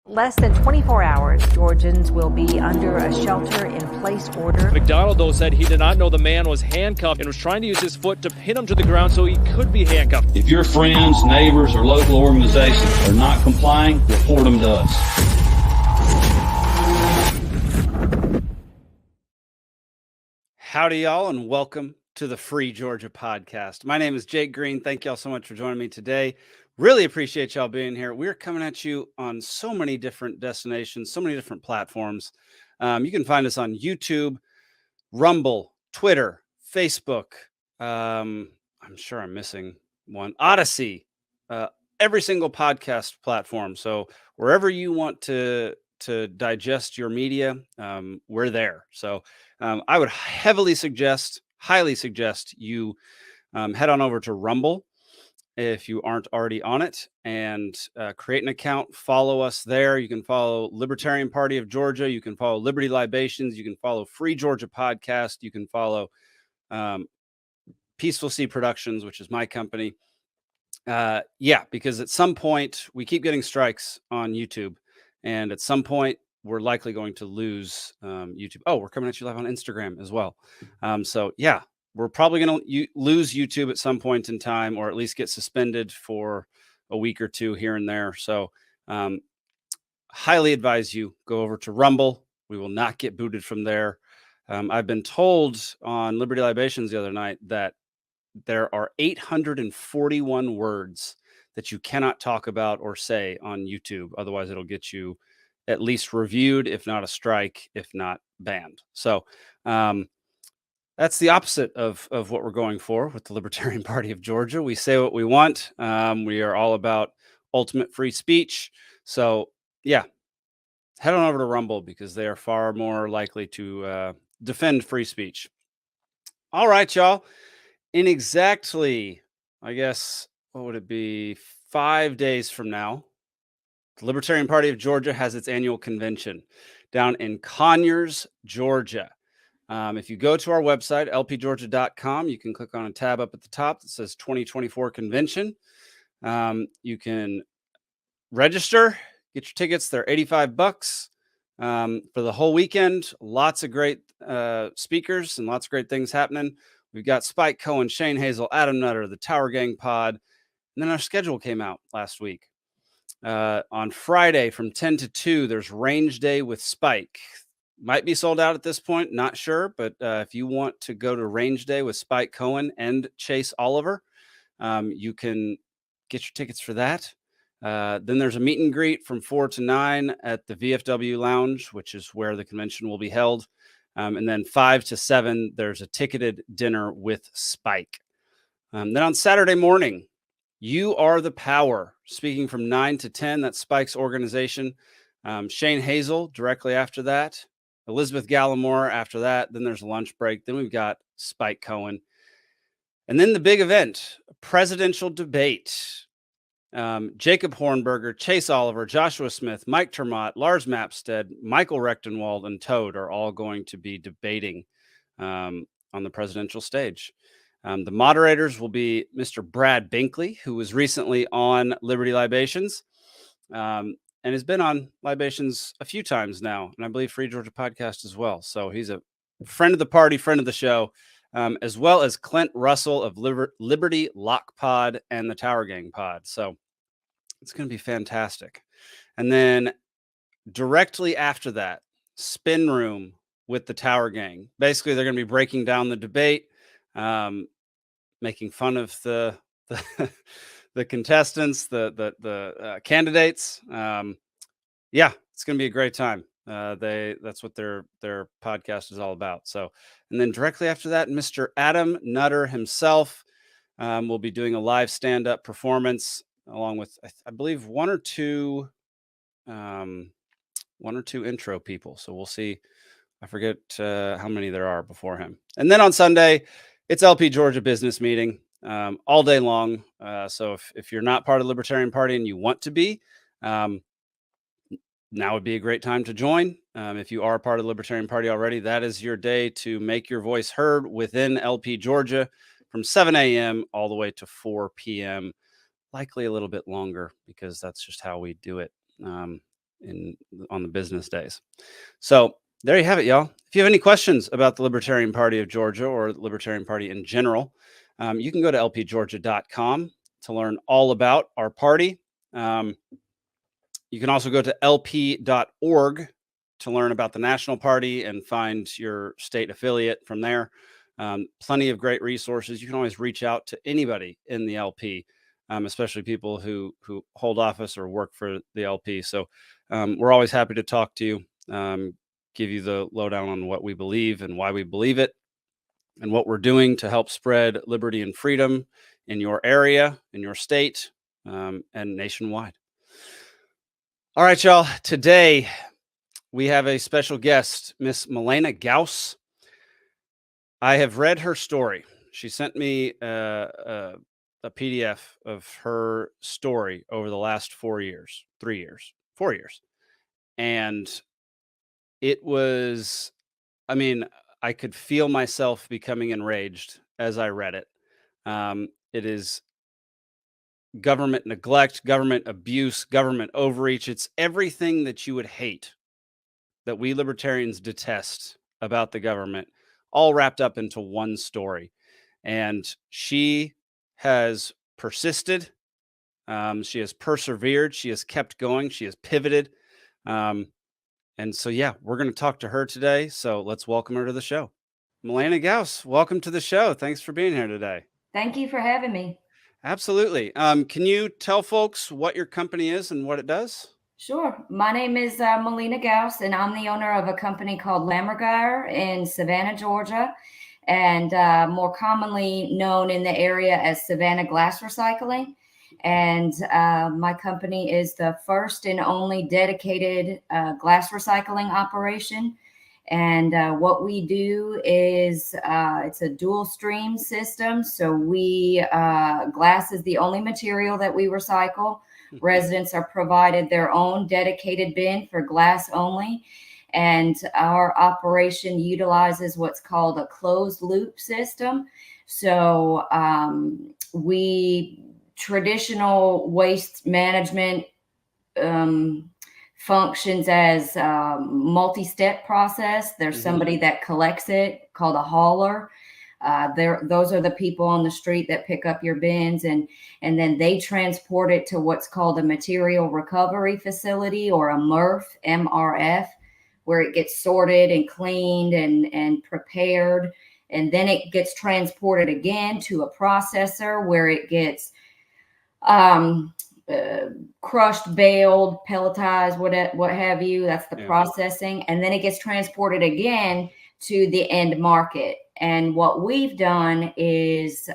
Less than 24 hours, Georgians will be under a shelter-in-place order. McDonald, though, said he did not know the man was handcuffed and was trying to use his foot to pin him to the ground so he could be handcuffed. If your friends, neighbors, or local organizations are not complying, report them to us. Howdy, y'all, and welcome to the Free Georgia Podcast. My name is Jake Green. Thank y'all so much for joining me today. Really appreciate y'all being here. We're coming at you on so many different destinations, so many different platforms. You can find us on YouTube, Rumble, Twitter, Facebook. I'm sure I'm missing one. Odyssey, every single podcast platform. So wherever you want to digest your media, we're there. So I would highly suggest you head on over to Rumble if you aren't already on it, and create an account. Follow us there. You can follow Libertarian Party of Georgia. You can follow Liberty Libations. You can follow Free Georgia Podcast. You can follow Peaceful Sea Productions, which is my company. Because at some point we keep getting strikes on YouTube, and at some point we're likely going to lose YouTube. Oh, we're coming at you live on Instagram as well. We're probably going to lose YouTube at some point in time, or at least get suspended for a week or two here and there. So highly advise you go over to Rumble. We will not get booted from there. I've been told on Liberty Libations the other night that there are 841 words that you cannot talk about or say on YouTube. Otherwise, it'll get you at least reviewed, if not a strike, if not banned. So that's the opposite of what we're going for with the Libertarian Party of Georgia. We say what we want. We are all about ultimate free speech. So, head on over to Rumble because they are far more likely to defend free speech. All right, y'all. In exactly, I guess, what would it be, 5 days from now, the Libertarian Party of Georgia has its annual convention down in Conyers, Georgia. If you go to our website, lpgeorgia.com, you can click on a tab up at the top that says 2024 convention. You can register, get your tickets. They're $85 for the whole weekend. Lots of great speakers and lots of great things happening. We've got Spike Cohen, Shane Hazel, Adam Nutter, the Tower Gang Pod. And then our schedule came out last week. On Friday from 10 to 2, there's Range Day with Spike. Might be sold out at this point, not sure. But if you want to go to Range Day with Spike Cohen and Chase Oliver, you can get your tickets for that. Then there's a meet and greet from 4 to 9 at the VFW Lounge, which is where the convention will be held. And then 5 to 7, there's a ticketed dinner with Spike. Then on Saturday morning, You Are the Power, speaking from 9 to 10. That's Spike's organization. Shane Hazel directly after that. Elizabeth Gallimore after that. Then there's a lunch break. Then we've got Spike Cohen. And then the big event, presidential debate. Jacob Hornberger, Chase Oliver, Joshua Smith, Mike Termott, Lars Mapstead, Michael Rechtenwald, and Toad are all going to be debating on the presidential stage. The moderators will be Mr. Brad Binkley, who was recently on Liberty Libations and has been on Libations a few times now, and I believe Free Georgia Podcast as well. So he's a friend of the party, friend of the show, as well as Clint Russell of Liberty Lock Pod and the Tower Gang Pod. So it's going to be fantastic. And then directly after that, Spin Room with the Tower Gang. Basically, they're going to be breaking down the debate, making fun of the contestants, the candidates. It's going to be a great time. That's what their podcast is all about. So, and then directly after that, Mr. Adam Nutter himself will be doing a live stand-up performance along with, I believe, one or two intro people. So we'll see. I forget how many there are before him. And then on Sunday, it's LP Georgia business meeting all day long. So if you're not part of the Libertarian Party and you want to be, now would be a great time to join. If you are part of the Libertarian Party already, that is your day to make your voice heard within LP Georgia from 7 a.m. all the way to 4 p.m., likely a little bit longer because that's just how we do it. on the business days. So there you have it, y'all. If you have any questions about the Libertarian Party of Georgia or the Libertarian Party in general, you can go to lpgeorgia.com to learn all about our party. You can also go to lp.org to learn about the national party and find your state affiliate from there. Plenty of great resources. You can always reach out to anybody in the LP, especially people who hold office or work for the LP. So we're always happy to talk to you, give you the lowdown on what we believe and why we believe it, and what we're doing to help spread liberty and freedom in your area, in your state, and nationwide. All right, y'all. Today, we have a special guest, Miss Malena Gauss. I have read her story. She sent me a PDF of her story over the last 4 years, 4 years. And it was, I mean, I could feel myself becoming enraged as I read it. It is government neglect, government abuse, government overreach. It's everything that you would hate, that we libertarians detest about the government, all wrapped up into one story. And she has persisted. She has persevered. She has kept going. She has pivoted. And so, yeah, we're going to talk to her today. So let's welcome her to the show. Malena Gauss, welcome to the show. Thanks for being here today. Thank you for having me. Absolutely. Can you tell folks what your company is and what it does? Sure. My name is Malena Gauss, and I'm the owner of a company called Lammergeier in Savannah, Georgia, and more commonly known in the area as Savannah Glass Recycling. And my company is the first and only dedicated glass recycling operation. And what we do is it's a dual stream system. So glass is the only material that we recycle. Residents are provided their own dedicated bin for glass only. And our operation utilizes what's called a closed loop system. So traditional waste management functions as a multi-step process. There's somebody that collects it called a hauler. Those are the people on the street that pick up your bins, and then they transport it to what's called a material recovery facility, or a MRF, where it gets sorted and cleaned and prepared. And then it gets transported again to a processor where it gets crushed, baled, pelletized, what have you. That's the processing. And then it gets transported again to the end market. And what we've done is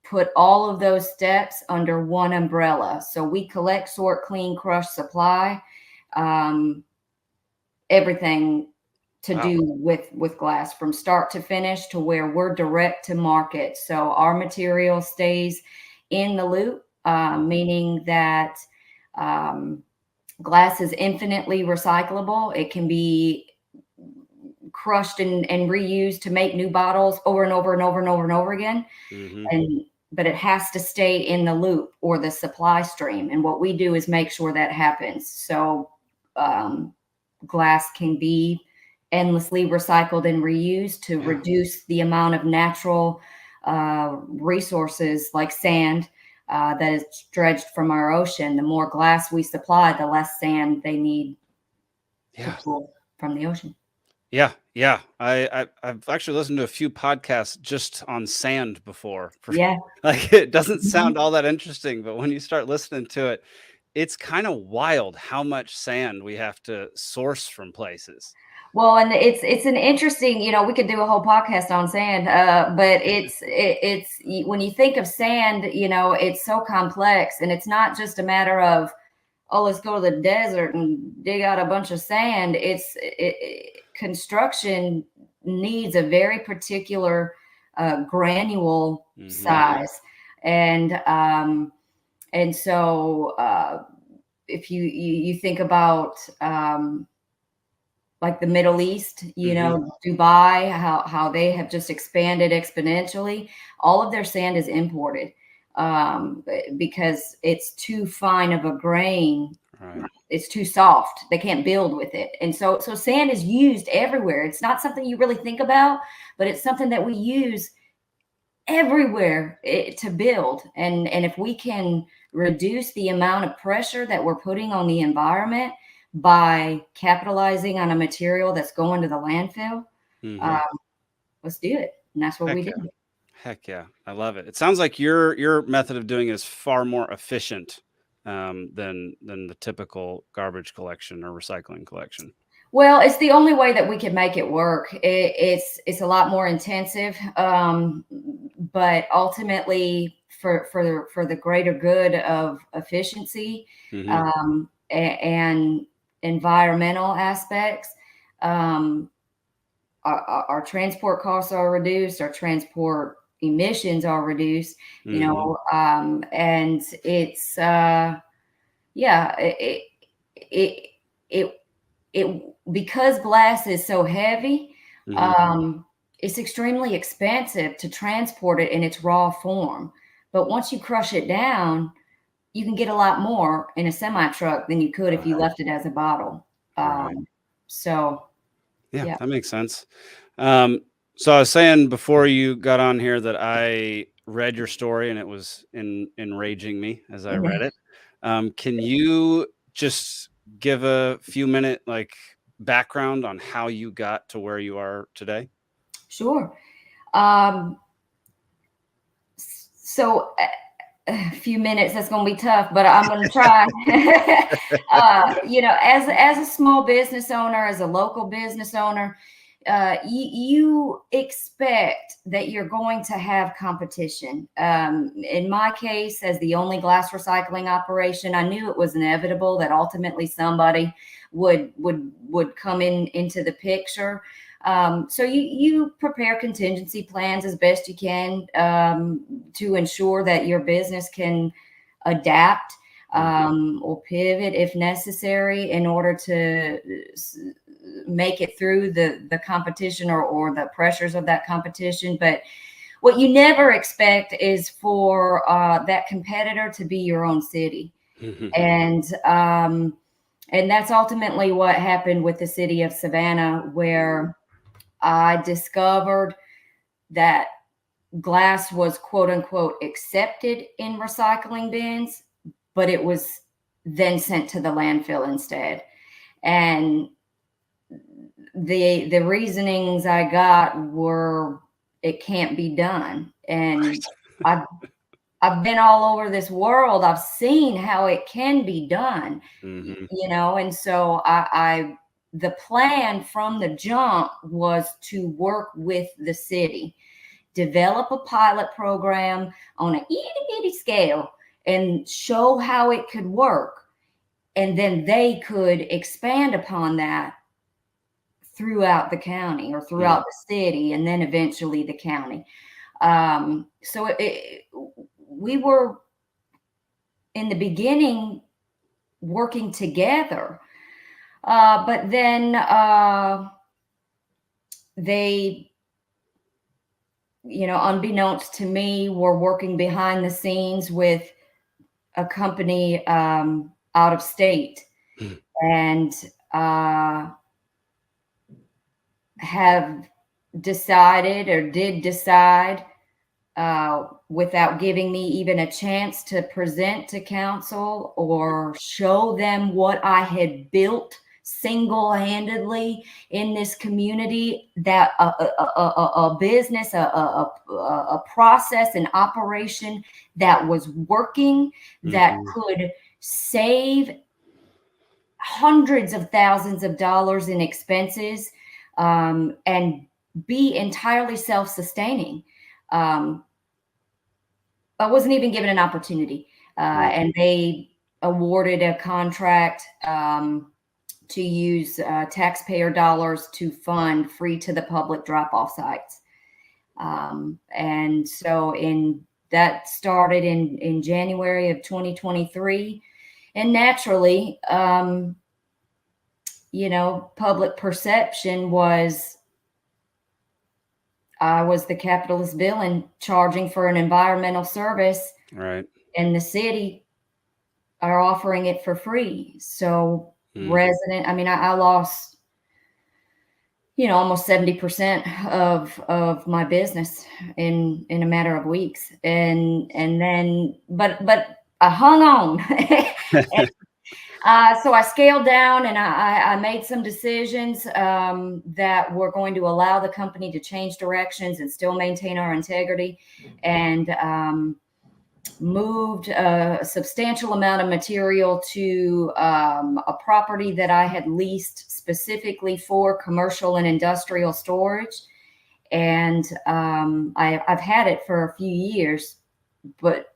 put all of those steps under one umbrella. So we collect, sort, clean, crush, supply, everything to do with glass from start to finish, to where we're direct to market. So our material stays in the loop, meaning that glass is infinitely recyclable. It can be crushed and reused to make new bottles over and over and over and over and over again. But it has to stay in the loop or the supply stream. And what we do is make sure that happens. So glass can be endlessly recycled and reused to reduce the amount of natural resources like sand that is dredged from our ocean. The more glass we supply, the less sand they need to pull from the ocean. Yeah. I've actually listened to a few podcasts just on sand before. Like, it doesn't sound all that interesting, but when you start listening to it, it's kind of wild how much sand we have to source from places. Well, and it's an interesting, we could do a whole podcast on sand, but it's when you think of sand, it's so complex, and it's not just a matter of, oh, let's go to the desert and dig out a bunch of sand. Construction needs a very particular granule size, and so if you think about like the Middle East, Dubai, how they have just expanded exponentially. All of their sand is imported because it's too fine of a grain Right. It's too soft. They can't build with it. And so sand is used everywhere. It's not something you really think about, but it's something that we use everywhere to build. And if we can reduce the amount of pressure that we're putting on the environment by capitalizing on a material that's going to the landfill, let's do it. And that's what we do. Heck yeah. I love it. It sounds like your method of doing it is far more efficient than the typical garbage collection or recycling collection. Well, it's the only way that we can make it work. It's a lot more intensive, but ultimately for the greater good of efficiency and environmental aspects, our transport costs are reduced, our transport emissions are reduced, you know, and it's it because glass is so heavy, it's extremely expensive to transport it in its raw form. But once you crush it down, you can get a lot more in a semi truck than you could if you left it as a bottle. So yeah, that makes sense. So I was saying before you got on here that I read your story and it was enraging me as I read it. Can you just give a few minute background on how you got to where you are today? Sure. So a few minutes, that's going to be tough, but I'm going to try. You know, as a small business owner, as a local business owner, you expect that you're going to have competition. In my case, as the only glass recycling operation, I knew it was inevitable that ultimately somebody would come into the picture. So you prepare contingency plans as best you can to ensure that your business can adapt or pivot if necessary in order to make it through the competition or the pressures of that competition. But what you never expect is for that competitor to be your own city. And that's ultimately what happened with the city of Savannah, where I discovered that glass was quote unquote accepted in recycling bins, but it was then sent to the landfill instead. And the reasonings I got were it can't be done. And I've been all over this world. I've seen how it can be done, you know, and so the plan from the jump was to work with the city, develop a pilot program on an itty bitty scale and show how it could work. And then they could expand upon that throughout the county or throughout the city, and then eventually the county. So we were in the beginning working together, but then they, you know, unbeknownst to me, were working behind the scenes with a company out of state, and have decided or did decide without giving me even a chance to present to council or show them what I had built single-handedly in this community, that a business, a process, an operation that was working, that could save hundreds of thousands of dollars in expenses, and be entirely self-sustaining. I wasn't even given an opportunity, and they awarded a contract to use taxpayer dollars to fund free to the public drop-off sites. And so that started in January of 2023. And naturally, you know, public perception was I was the capitalist villain charging for an environmental service. Right. And the city are offering it for free. So I lost, almost 70% of my business in a matter of weeks. And then, but I hung on. So I scaled down, and I made some decisions that were going to allow the company to change directions and still maintain our integrity, and moved a substantial amount of material to a property that I had leased specifically for commercial and industrial storage. And I've had it for a few years, but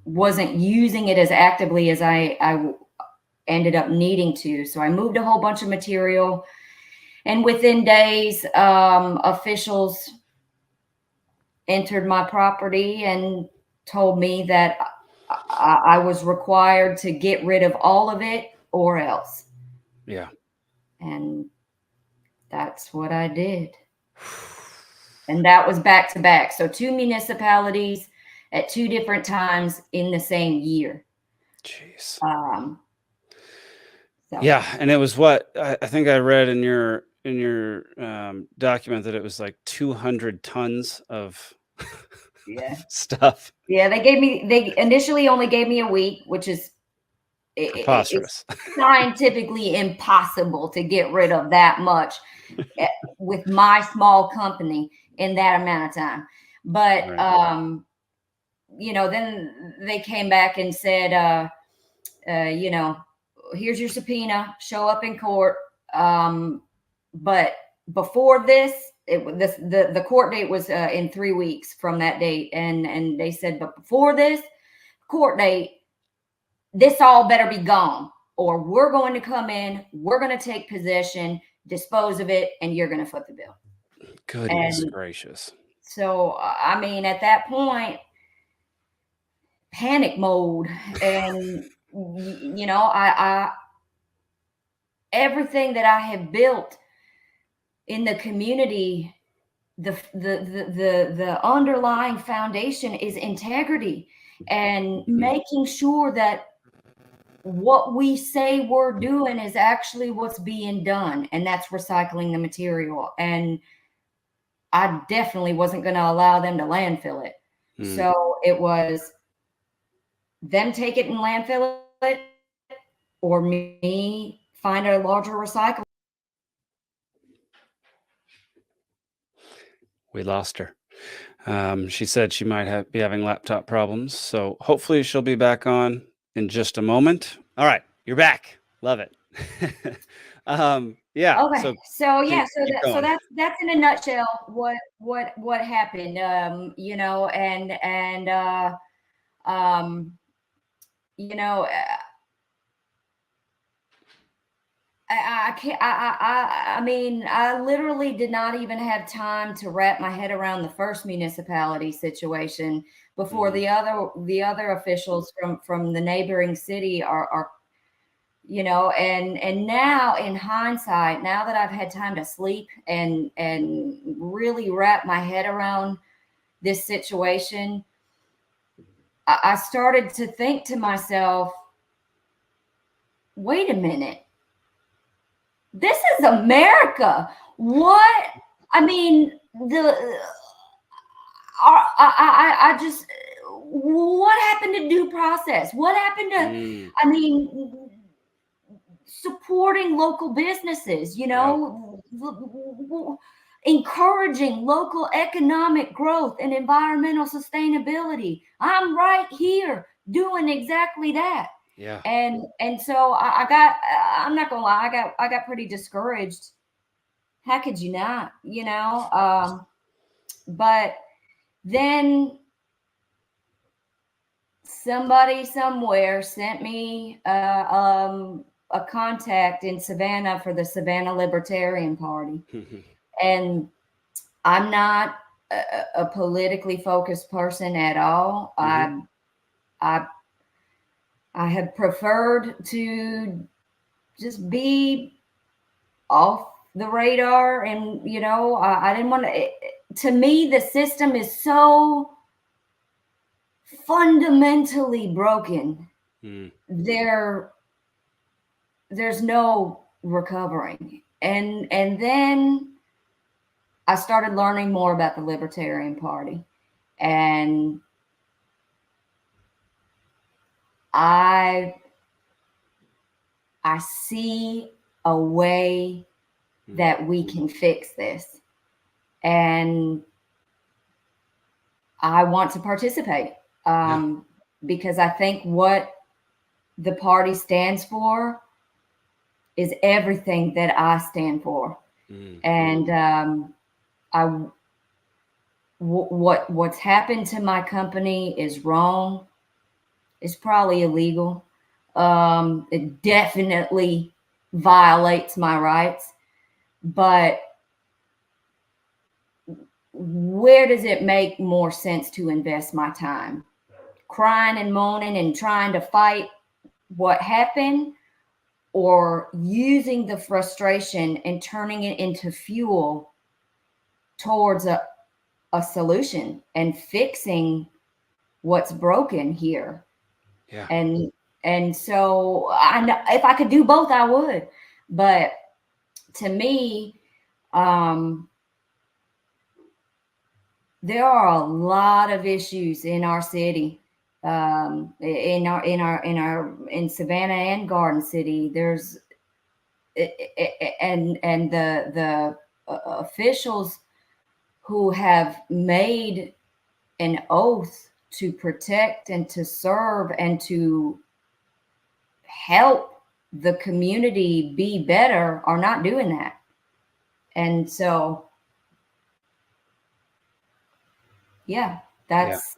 wasn't using it as actively as I ended up needing to. So I moved a whole bunch of material, and within days, officials entered my property and told me that I was required to get rid of all of it or else. Yeah. And that's what I did. And that was back to back. So 2 municipalities at 2 different times in the same year. Jeez. So. Yeah. And it was what I think I read in your document that it was like 200 tons of stuff. Yeah, they initially only gave me a week, which is preposterous. It's scientifically impossible to get rid of that much with my small company in that amount of time. But Right. Then they came back and said, here's your subpoena, show up in court. But before this, the court date was in 3 weeks from that date. And they said, but before this court date, this all better be gone, or we're going to come in, we're going to take possession, dispose of it, and you're going to foot the bill. Goodness gracious. So, at that point, panic mode. And, everything that I have built in the community, the underlying foundation is integrity, and making sure that what we say we're doing is actually what's being done, and that's recycling the material. And I definitely wasn't going to allow them to landfill it. So it was them take it and landfill it, or me find a larger recycler. We lost her. She said she might be having laptop problems, so hopefully she'll be back on in just a moment. All right, you're back. Love it. Yeah. Okay. So that's in a nutshell what happened. I literally did not even have time to wrap my head around the first municipality situation before the other officials from the neighboring city are and now in hindsight, now that I've had time to sleep and really wrap my head around this situation, I started to think to myself, wait a minute. This is America. What? I mean, what happened to due process? What happened to, supporting local businesses, encouraging local economic growth and environmental sustainability. I'm right here doing exactly that. Yeah. And so I'm not gonna lie, I got pretty discouraged. How could you not, but then somebody somewhere sent me a contact in Savannah for the Savannah Libertarian Party. And I'm not a politically focused person at all. I have preferred to just be off the radar. And, I didn't want to me, the system is so fundamentally broken there's no recovering. And then I started learning more about the Libertarian Party, and I see a way that we can fix this, and I want to participate because I think what the party stands for is everything that I stand for. And what's happened to my company is wrong. It's probably illegal. It definitely violates my rights. But where does it make more sense to invest my time? Crying and moaning and trying to fight what happened, or using the frustration and turning it into fuel towards a solution and fixing what's broken here? Yeah. And so I know if I could do both, I would. But to me, there are a lot of issues in our city, in Savannah and Garden City. There's and the officials who have made an oath to protect and to serve and to help the community be better are not doing that. And so, yeah, that's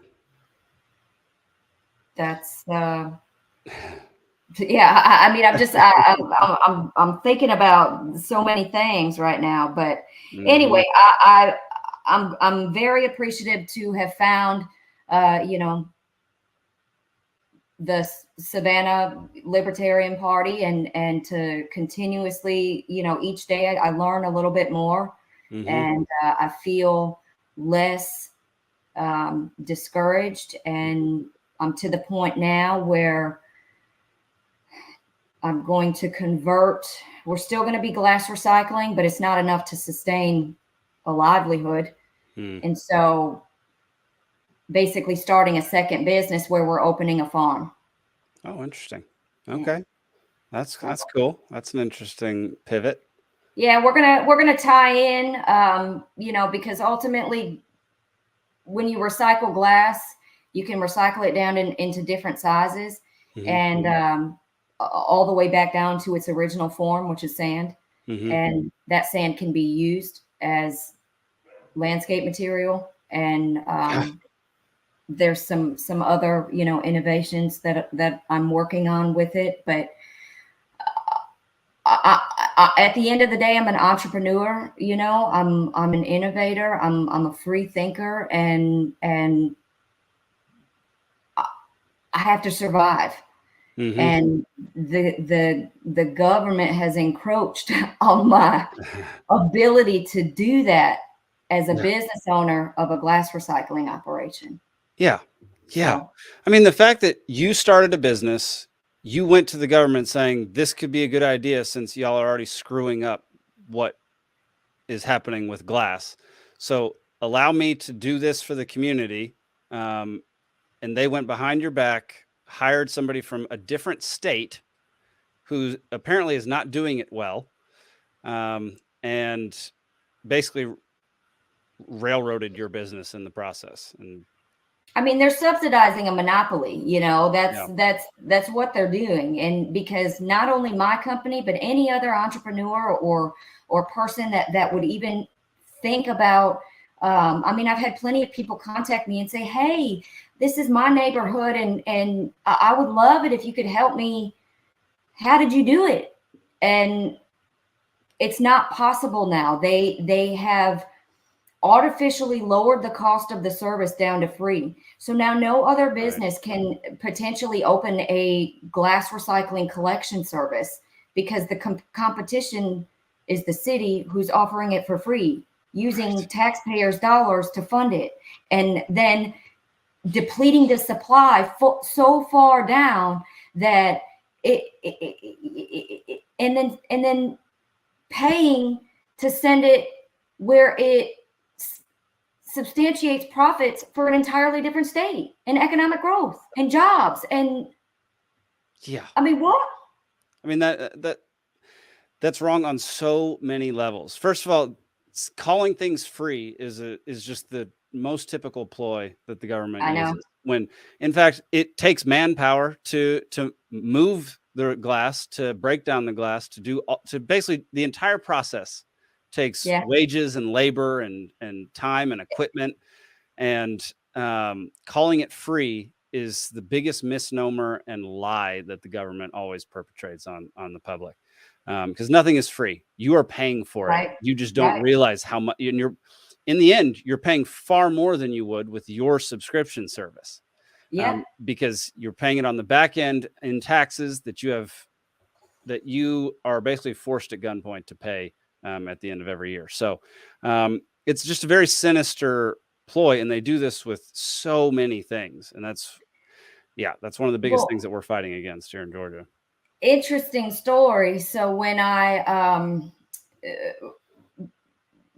yeah. I mean, I'm thinking about so many things right now, but anyway, I'm very appreciative to have found, the Savannah Libertarian Party, and to continuously, each day I learn a little bit more, and I feel less discouraged, and I'm to the point now where I'm going to convert. We're still going to be glass recycling, but it's not enough to sustain a livelihood. And so basically starting a second business where we're opening a farm. Oh, interesting. Okay. That's cool. That's an interesting pivot. Yeah, we're gonna tie in, because ultimately when you recycle glass, you can recycle it down into different sizes, and all the way back down to its original form, which is sand. And that sand can be used as landscape material. And there's some other, innovations that I'm working on with it. But I, at the end of the day, I'm an entrepreneur. I'm an innovator. I'm a free thinker, and I have to survive. And the government has encroached on my ability to do that as a business owner of a glass recycling operation. Yeah. So, I mean, the fact that you started a business, you went to the government saying this could be a good idea since y'all are already screwing up what is happening with glass. So allow me to do this for the community. And they went behind your back, hired somebody from a different state who apparently is not doing it well, and basically railroaded your business in the process. And I mean, they're subsidizing a monopoly, that's what they're doing. And because not only my company, but any other entrepreneur or person that would even think about, I've had plenty of people contact me and say, hey, this is my neighborhood, and I would love it if you could help me. How did you do it? And it's not possible now. They have artificially lowered the cost of the service down to free. So now no other business can potentially open a glass recycling collection service, because the competition is the city who's offering it for free, using taxpayers' dollars to fund it, and then depleting the supply so far down that and then paying to send it where it substantiates profits for an entirely different state and economic growth and jobs. And yeah, I mean, what? I mean, that's wrong on so many levels. First of all, calling things free is just the most typical ploy that the government uses. When in fact it takes manpower to move the glass, to break down the glass, to basically the entire process takes wages and labor and time and equipment. And calling it free is the biggest misnomer and lie that the government always perpetrates on the public. Because nothing is free. You are paying for it. You just don't realize how much. And in the end, you're paying far more than you would with your subscription service. Because you're paying it on the back end in taxes that you are basically forced at gunpoint to pay at the end of every year. So it's just a very sinister ploy, and they do this with so many things. And that's one of the biggest things that we're fighting against here in Georgia. Interesting story. So when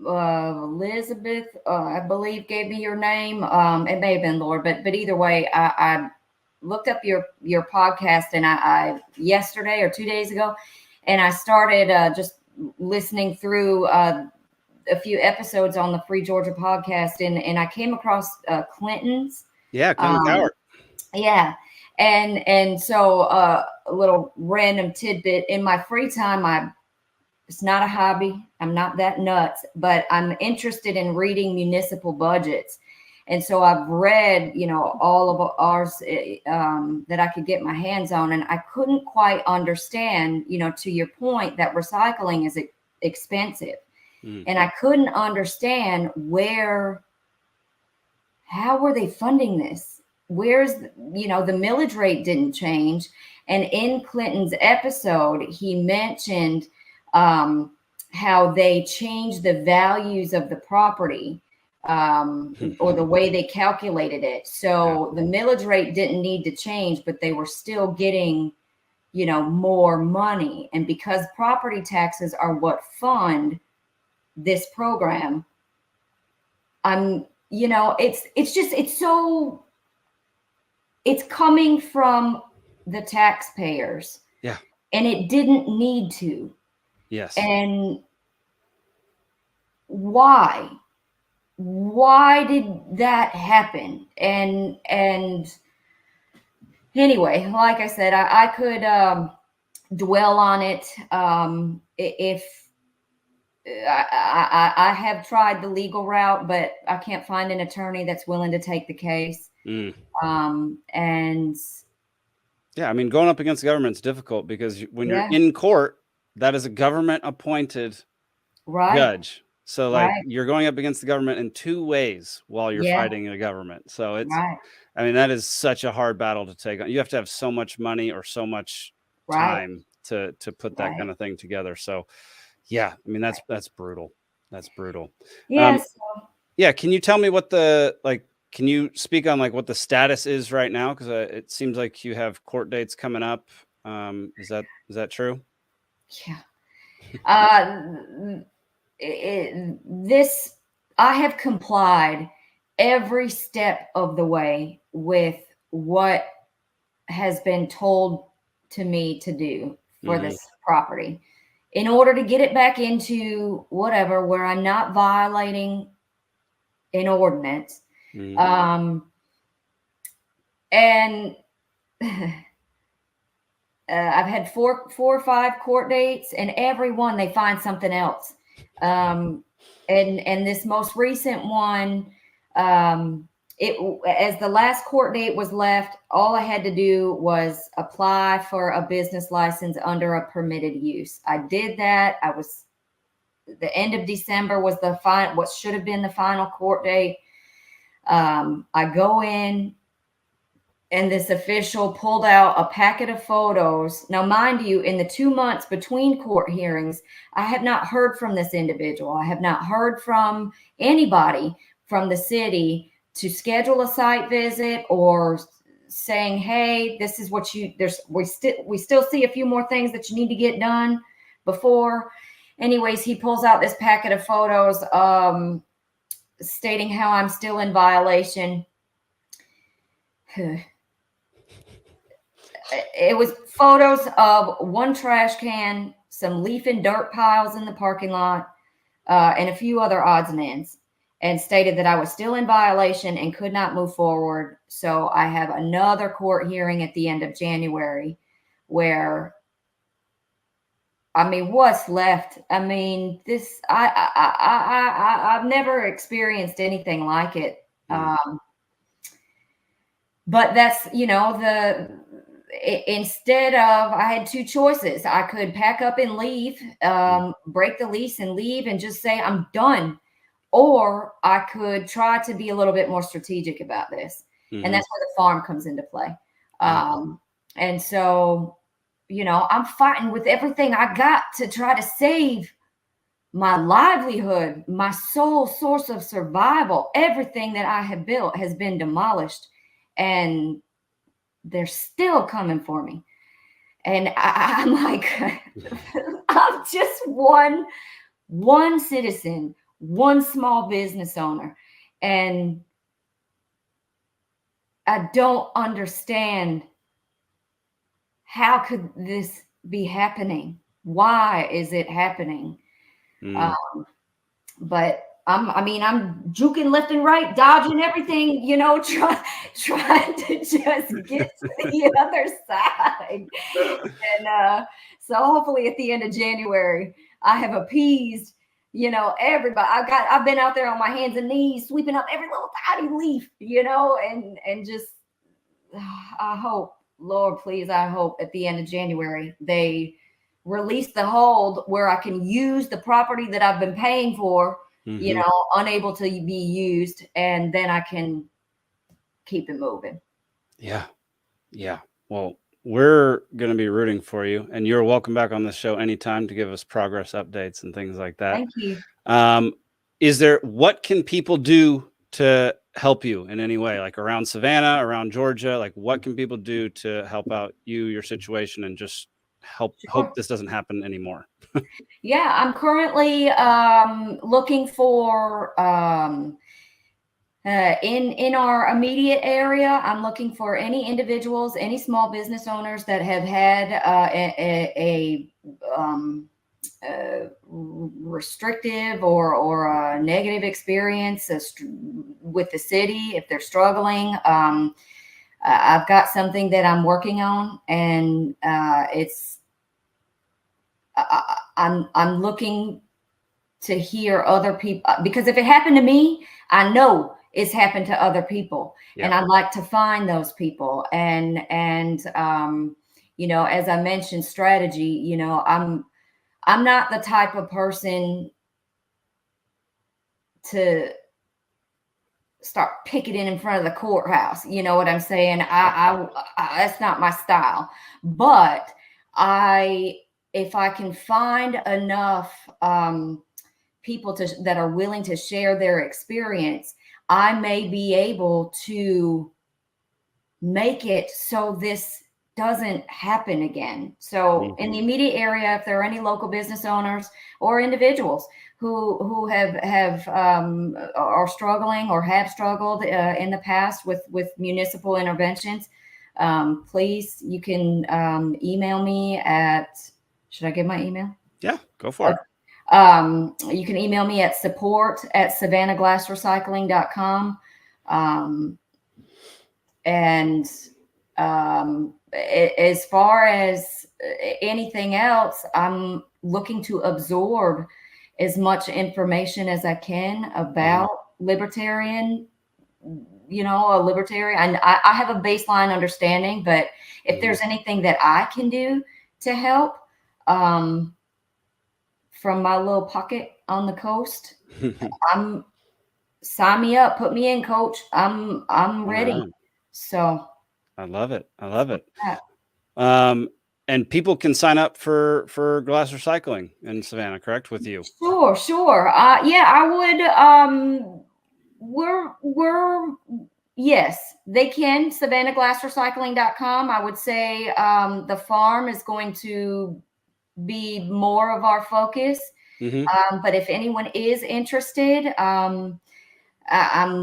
Elizabeth, I believe, gave me your name. It may have been Laura, but either way, I looked up your podcast, and I yesterday or 2 days ago, and I started just listening through a few episodes on the Free Georgia podcast, and I came across Clinton's. Yeah, Clinton Coward. Yeah. And so a little random tidbit in my free time, it's not a hobby. I'm not that nuts, but I'm interested in reading municipal budgets. And so I've read, all of ours that I could get my hands on, and I couldn't quite understand, to your point, that recycling is expensive. And I couldn't understand how were they funding this? Where's, the millage rate didn't change. And in Clinton's episode, he mentioned how they changed the values of the property or the way they calculated it. So the millage rate didn't need to change, but they were still getting, more money. And because property taxes are what fund this program, it's coming from the taxpayers. Yeah. And it didn't need to. Yes. And why? Why did that happen? And anyway, like I said, I could dwell on it. If I have tried the legal route, but I can't find an attorney that's willing to take the case. And yeah, I mean, going up against the government is difficult because when you're in court, that is a government appointed judge. So you're going up against the government in two ways while you're fighting the government. So it's, I mean, that is such a hard battle to take on. You have to have so much money or so much time to put that kind of thing together. So yeah, I mean, that's brutal. That's brutal. Yes. Yeah. Can you tell me can you speak on what the status is right now? Because it seems like you have court dates coming up. Is that true? Yeah. I have complied every step of the way with what has been told to me to do for this property in order to get it back into whatever, where I'm not violating an ordinance. And I've had four or five court dates, and every one they find something else. And this most recent one, as the last court date was left, all I had to do was apply for a business license under a permitted use. I did that. The end of December was what should have been the final court date. I go in, and this official pulled out a packet of photos. Now, mind you, in the 2 months between court hearings, I have not heard from this individual. I have not heard from anybody from the city to schedule a site visit or saying, hey, this is what we still see a few more things that you need to get done before. Anyways, he pulls out this packet of photos stating how I'm still in violation. It was photos of one trash can, some leaf and dirt piles in the parking lot, and a few other odds and ends, and stated that I was still in violation and could not move forward. So I have another court hearing at the end of January where, I mean, what's left? I mean, this, I've never experienced anything like it. But that's, instead of, I had two choices. I could pack up and leave, break the lease and leave and just say I'm done. Or I could try to be a little bit more strategic about this. And that's where the farm comes into play. And so, I'm fighting with everything I got to try to save my livelihood, my sole source of survival. Everything that I have built has been demolished, and they're still coming for me. And I'm like, I'm just one citizen, one small business owner. And I don't understand, how could this be happening? Why is it happening? But I'm juking left and right, dodging everything, trying to just get to the other side. And so hopefully at the end of January, I have appeased, everybody. I've been out there on my hands and knees, sweeping up every little tiny leaf, and just, I hope, Lord, please, I hope at the end of January, they release the hold where I can use the property that I've been paying for, unable to be used, and then I can keep it moving. Yeah. Well, we're going to be rooting for you, and you're welcome back on this show anytime to give us progress updates and things like that. Thank you. What can people do to help you in any way, like around Savannah, around Georgia? Like, what can people do to help out your situation, and just hope this doesn't happen anymore? Yeah, I'm currently looking for in our immediate area. I'm looking for any individuals, any small business owners that have had a restrictive or a negative experience with the city. If they're struggling, I've got something that I'm working on, and I'm looking to hear other people, because if it happened to me, I know it's happened to other people. Yeah. And I'd like to find those people. And as I mentioned, strategy, I'm not the type of person to start picketing in front of the courthouse. You know what I'm saying? I that's not my style. But if I can find enough people that are willing to share their experience, I may be able to make it so this doesn't happen again. So in the immediate area, if there are any local business owners or individuals who are struggling or have struggled in the past with municipal interventions, please, you can email me at, should I give my email? Yeah, go for it. You can email me at support@savannahglassrecycling.com. As far as anything else, I'm looking to absorb as much information as I can about Libertarian, a Libertarian. And I have a baseline understanding, but if there's anything that I can do to help, from my little pocket on the coast, sign me up, put me in, coach. I'm ready. Right. So I love it. And people can sign up for glass recycling in Savannah, correct? With you? Sure. Yeah, I would. We're Yes, they can. SavannahGlassRecycling.com. I would say the farm is going to be more of our focus. But if anyone is interested, I'm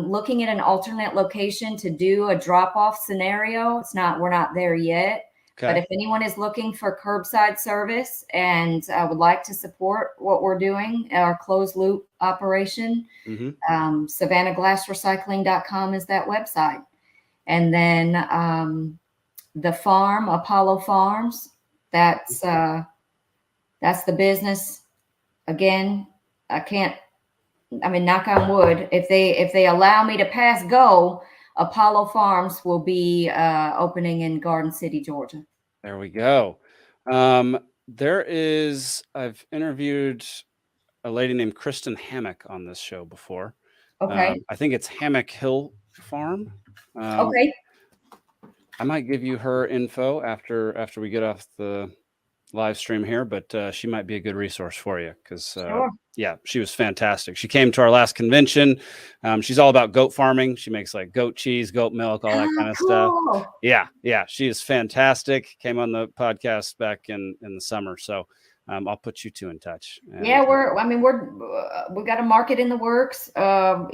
looking at an alternate location to do a drop-off scenario. We're not there yet. Okay. But if anyone is looking for curbside service and would like to support what we're doing, our closed loop operation, SavannahGlassRecycling.com is that website. And then the farm, Apollo Farms, that's the business. Again, knock on wood, if they allow me to pass go, Apollo Farms will be opening in Garden City, Georgia. There we go. I've interviewed a lady named Kristen Hammock on this show before. Okay. I think it's Hammock Hill Farm. Okay. I might give you her info after we get off the live stream here, but she might be a good resource for you because Sure. yeah, she was fantastic. She came to our last convention. She's all about goat farming. She makes like goat cheese, goat milk, all that kind of stuff. Yeah, she is fantastic. Came on the podcast back in the summer, so I'll put you two in touch. Yeah, we've got a market in the works. It's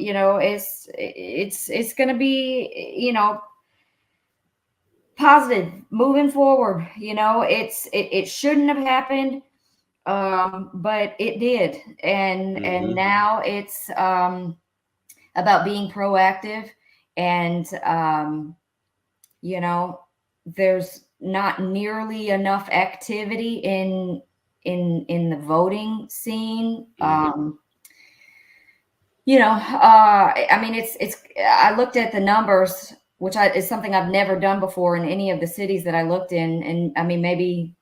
going to be positive moving forward. It shouldn't have happened. But it did. And now it's about being proactive and, there's not nearly enough activity in the voting scene. I looked at the numbers, which is something I've never done before in any of the cities that I looked in. And maybe,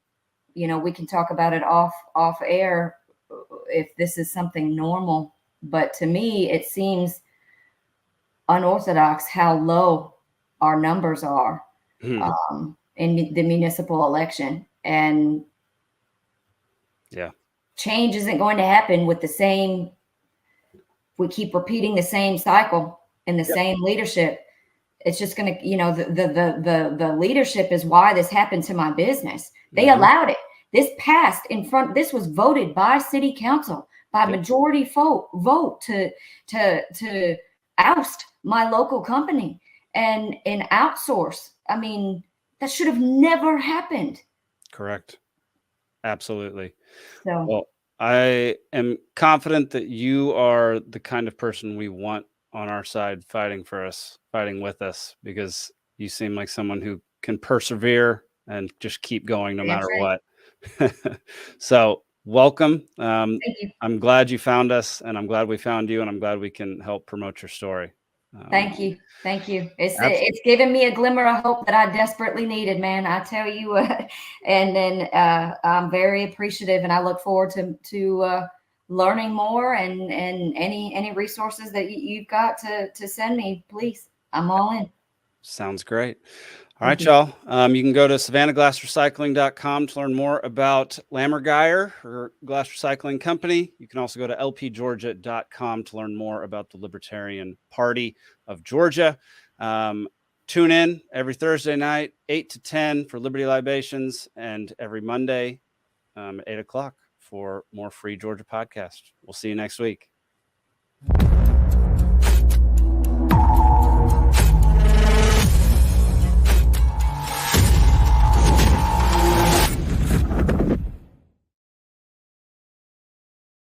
we can talk about it off air if this is something normal. But to me, it seems unorthodox how low our numbers are in the municipal election. And change isn't going to happen with we keep repeating the same cycle and the same leadership. It's just going to, the leadership is why this happened to my business. They allowed it. This passed this was voted by city council by majority vote to oust my local company and outsource. That should have never happened. Correct. Absolutely. So, well, I am confident that you are the kind of person we want on our side fighting with us, because you seem like someone who can persevere and just keep going no matter what. So welcome. Thank you. I'm glad you found us, and I'm glad we found you, and I'm glad we can help promote your story. Thank you. It's given me a glimmer of hope that I desperately needed, man. I tell you, and then I'm very appreciative, and I look forward to learning more and any resources that you've got to send me, please. I'm all in. Sounds great. All right, y'all. You can go to SavannahGlassRecycling.com to learn more about Lammergeier, or glass recycling company. You can also go to LPGeorgia.com to learn more about the Libertarian Party of Georgia. Tune in every Thursday night, 8 to 10 for Liberty Libations, and every Monday at 8 o'clock for more free Georgia podcasts. We'll see you next week.